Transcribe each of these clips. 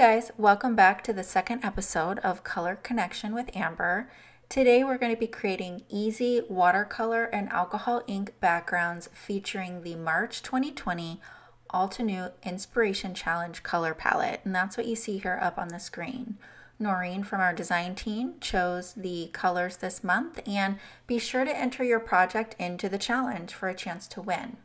guys, welcome back to the second episode of Color Connection with Amber. Today we're going to be creating easy watercolor and alcohol ink backgrounds featuring the March 2020 Altenew Inspiration Challenge color palette, and that's what you see here up on the screen. Noreen from our design team chose the colors this month, and be sure to enter your project into the challenge for a chance to win.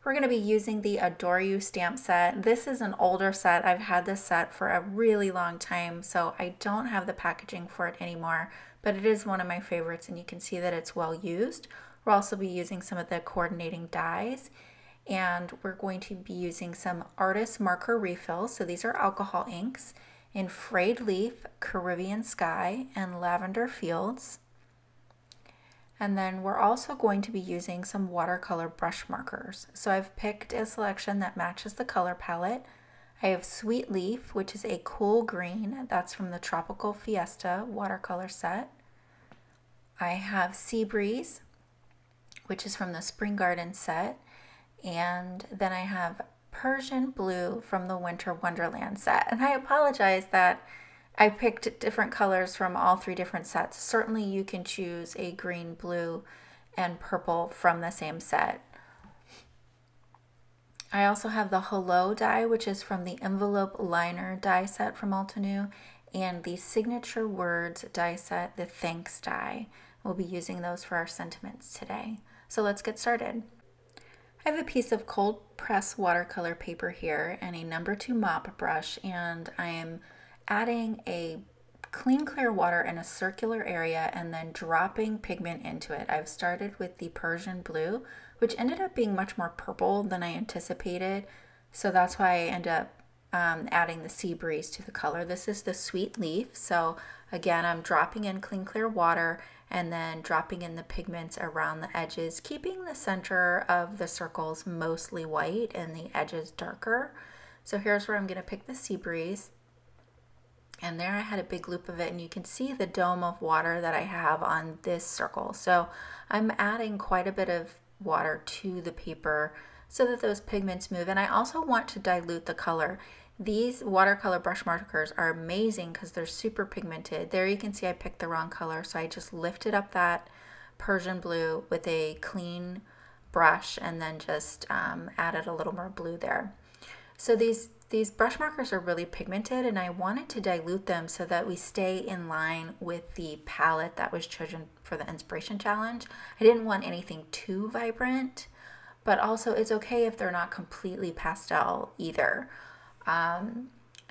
We're going to be using the Adore You stamp set. This is an older set. I've had this set for a really long time, so I don't have the packaging for it anymore, but it is one of my favorites, and you can see that it's well used. We'll also be using some of the coordinating dies, and we're going to be using some artist marker refills. So these are alcohol inks in Frayed Leaf, Caribbean Sky, and Lavender Fields. And then we're also going to be using some watercolor brush markers. So I've picked a selection that matches the color palette. I have Sweet Leaf, which is a cool green. That's from the Tropical Fiesta watercolor set. I have Sea Breeze, which is from the Spring Garden set. And then I have Persian Blue from the Winter Wonderland set. And I apologize that I picked different colors from all three different sets. Certainly you can choose a green, blue, and purple from the same set. I also have the Hello die, which is from the Envelope Liner die set from Altenew, and the Signature Words die set, the Thanks die. We'll be using those for our sentiments today. So let's get started. I have a piece of cold press watercolor paper here and a number 2 mop brush, and I am adding a clean clear water in a circular area and then dropping pigment into it. I've started with the Persian Blue, which ended up being much more purple than I anticipated, so that's why I end up adding the Sea Breeze to the color. This is the Sweet Leaf, so again I'm dropping in clean clear water and then dropping in the pigments around the edges, keeping the center of the circles mostly white and the edges darker. So here's where I'm going to pick the Sea Breeze. And there I had a big loop of it, and you can see the dome of water that I have on this circle. So I'm adding quite a bit of water to the paper so that those pigments move. And I also want to dilute the color. These watercolor brush markers are amazing because they're super pigmented. There you can see I picked the wrong color, so I just lifted up that Persian Blue with a clean brush and then just added a little more blue there. So these brush markers are really pigmented, and I wanted to dilute them so that we stay in line with the palette that was chosen for the Inspiration Challenge. I didn't want anything too vibrant, but also it's okay if they're not completely pastel either.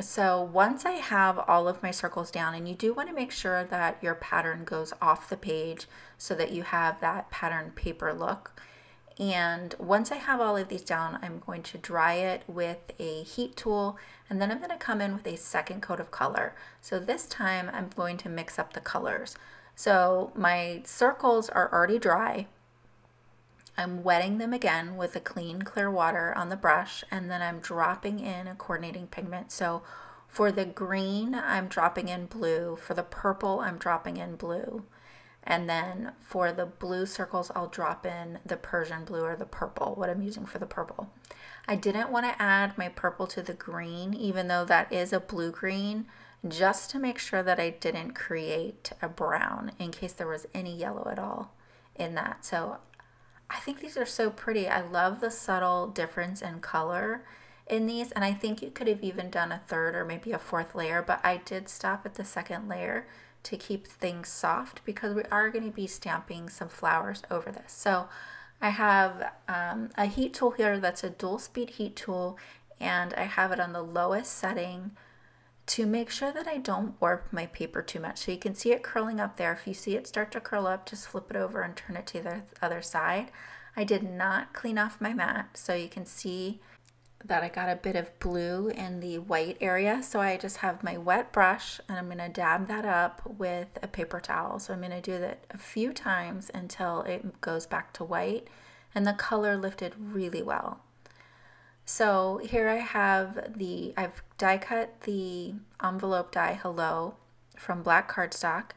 So once I have all of my circles down, and you do want to make sure that your pattern goes off the page so that you have that pattern paper look. And once I have all of these down, I'm going to dry it with a heat tool, and then I'm going to come in with a second coat of color. So this time I'm going to mix up the colors. So my circles are already dry. I'm wetting them again with a clean, clear water on the brush, and then I'm dropping in a coordinating pigment. So for the green, I'm dropping in blue. For the purple, I'm dropping in blue. And then for the blue circles, I'll drop in the Persian Blue or the purple, what I'm using for the purple. I didn't want to add my purple to the green, even though that is a blue-green, just to make sure that I didn't create a brown in case there was any yellow at all in that. So I think these are so pretty. I love the subtle difference in color in these, and I think you could have even done a third or maybe a fourth layer, but I did stop at the second layer to keep things soft because we are going to be stamping some flowers over this. So I have a heat tool here that's a dual speed heat tool, and I have it on the lowest setting to make sure that I don't warp my paper too much. So you can see it curling up there. If you see it start to curl up, just flip it over and turn it to the other side. I did not clean off my mat, so you can see that I got a bit of blue in the white area. So I just have my wet brush, and I'm going to dab that up with a paper towel. So I'm going to do that a few times until it goes back to white, and the color lifted really well. So here I have I've die cut the envelope die Hello from black cardstock,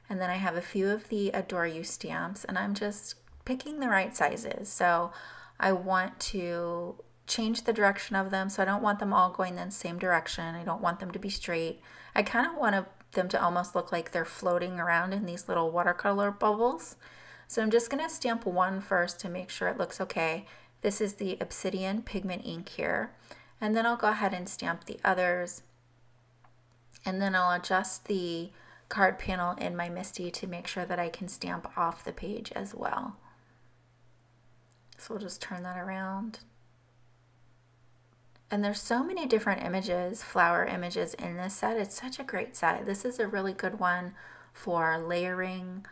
and then I have a few of the Adore You stamps, and I'm just picking the right sizes. So I want to change the direction of them. So I don't want them all going in the same direction. I don't want them to be straight. I kind of want them to almost look like they're floating around in these little watercolor bubbles. So I'm just going to stamp one first to make sure it looks okay. This is the Obsidian pigment ink here. And then I'll go ahead and stamp the others. And then I'll adjust the card panel in my MISTI to make sure that I can stamp off the page as well. So we'll just turn that around. And there's so many different images, flower images in this set. It's such a great set. This is a really good one for layering,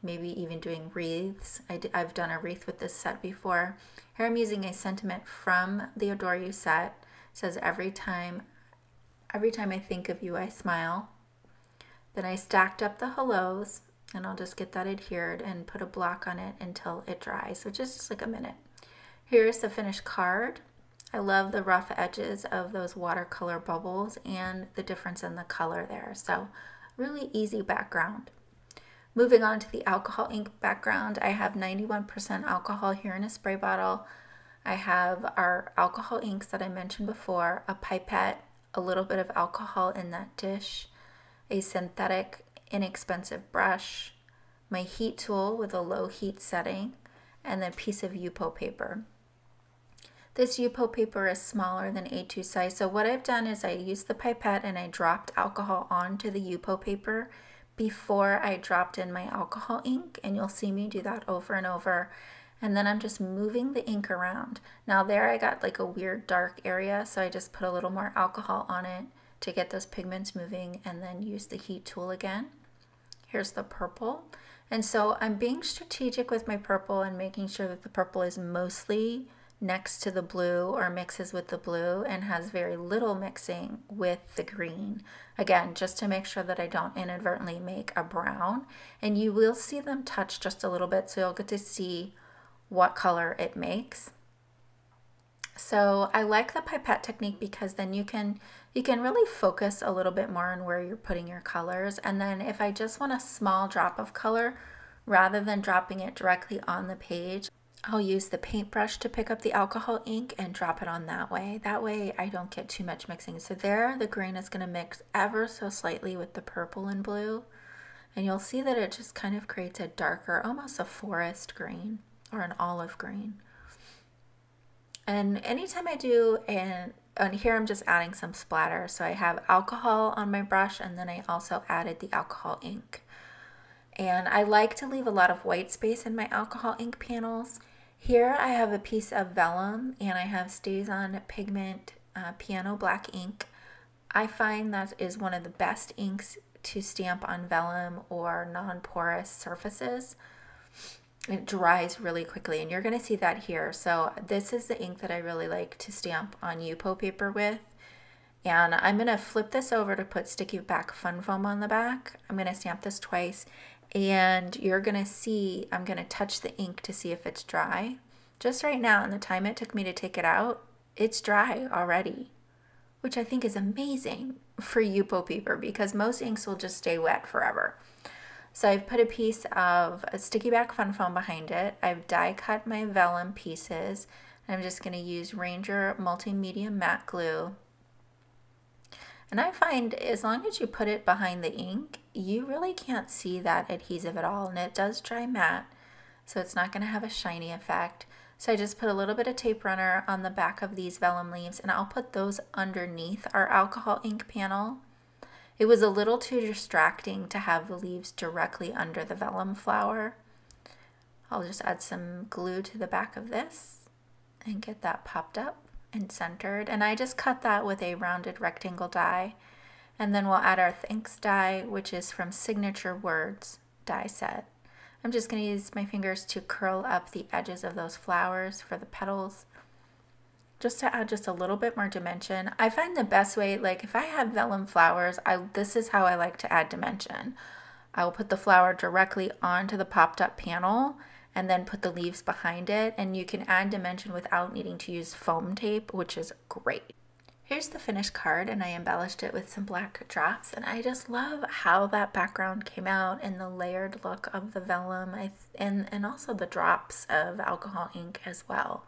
maybe even doing wreaths. I've done a wreath with this set before. Here I'm using a sentiment from the Adore You set. It says, every time I think of you, I smile. Then I stacked up the hellos, and I'll just get that adhered and put a block on it until it dries, which is just like a minute. Here's the finished card. I love the rough edges of those watercolor bubbles and the difference in the color there. So really easy background. Moving on to the alcohol ink background, I have 91% alcohol here in a spray bottle. I have our alcohol inks that I mentioned before, a pipette, a little bit of alcohol in that dish, a synthetic inexpensive brush, my heat tool with a low heat setting, and then a piece of Yupo paper. This Yupo paper is smaller than A2 size, so what I've done is I used the pipette and I dropped alcohol onto the Yupo paper before I dropped in my alcohol ink, and you'll see me do that over and over. And then I'm just moving the ink around. Now there I got like a weird dark area, so I just put a little more alcohol on it to get those pigments moving, and then use the heat tool again. Here's the purple. And so I'm being strategic with my purple and making sure that the purple is mostly next to the blue or mixes with the blue and has very little mixing with the green. Again, just to make sure that I don't inadvertently make a brown. And you will see them touch just a little bit, so you'll get to see what color it makes. So I like the pipette technique because then you can really focus a little bit more on where you're putting your colors. And then if I just want a small drop of color, rather than dropping it directly on the page, I'll use the paintbrush to pick up the alcohol ink and drop it on that way. That way I don't get too much mixing. So there, the green is going to mix ever so slightly with the purple and blue. And you'll see that it just kind of creates a darker, almost a forest green or an olive green. And anytime I do, and here I'm just adding some splatter. So I have alcohol on my brush, and then I also added the alcohol ink. And I like to leave a lot of white space in my alcohol ink panels. Here I have a piece of vellum, and I have StazOn pigment piano black ink. I find that is one of the best inks to stamp on vellum or non-porous surfaces. It dries really quickly, and you're going to see that here. So this is the ink that I really like to stamp on Yupo paper with. And I'm going to flip this over to put sticky back fun foam on the back. I'm going to stamp this twice, and you're going to see, I'm going to touch the ink to see if it's dry. Just right now, in the time it took me to take it out, it's dry already, which I think is amazing for Yupo paper because most inks will just stay wet forever. So I've put a piece of a sticky back fun foam behind it. I've die cut my vellum pieces, and I'm just going to use Ranger Multi-Medium Matte Glue. And I find as long as you put it behind the ink, you really can't see that adhesive at all, and it does dry matte, so it's not going to have a shiny effect. So I just put a little bit of tape runner on the back of these vellum leaves, and I'll put those underneath our alcohol ink panel. It was a little too distracting to have the leaves directly under the vellum flower. I'll just add some glue to the back of this and get that popped up and centered. And I just cut that with a rounded rectangle die. And then we'll add our thanks die, which is from Signature Words die set. I'm just going to use my fingers to curl up the edges of those flowers for the petals, just to add just a little bit more dimension. I find the best way, like if I have vellum flowers, this is how I like to add dimension. I will put the flower directly onto the popped up panel and then put the leaves behind it, and you can add dimension without needing to use foam tape, which is great. Here's the finished card, and I embellished it with some black drops, and I just love how that background came out and the layered look of the vellum and also the drops of alcohol ink as well.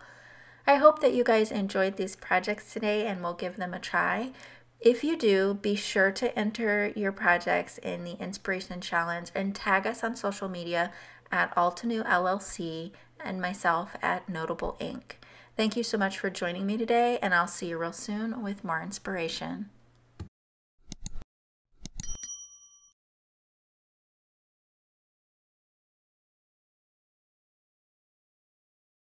I hope that you guys enjoyed these projects today and will give them a try. If you do, be sure to enter your projects in the Inspiration Challenge and tag us on social media at Altenew LLC and myself at Notable Ink. Thank you so much for joining me today, and I'll see you real soon with more inspiration.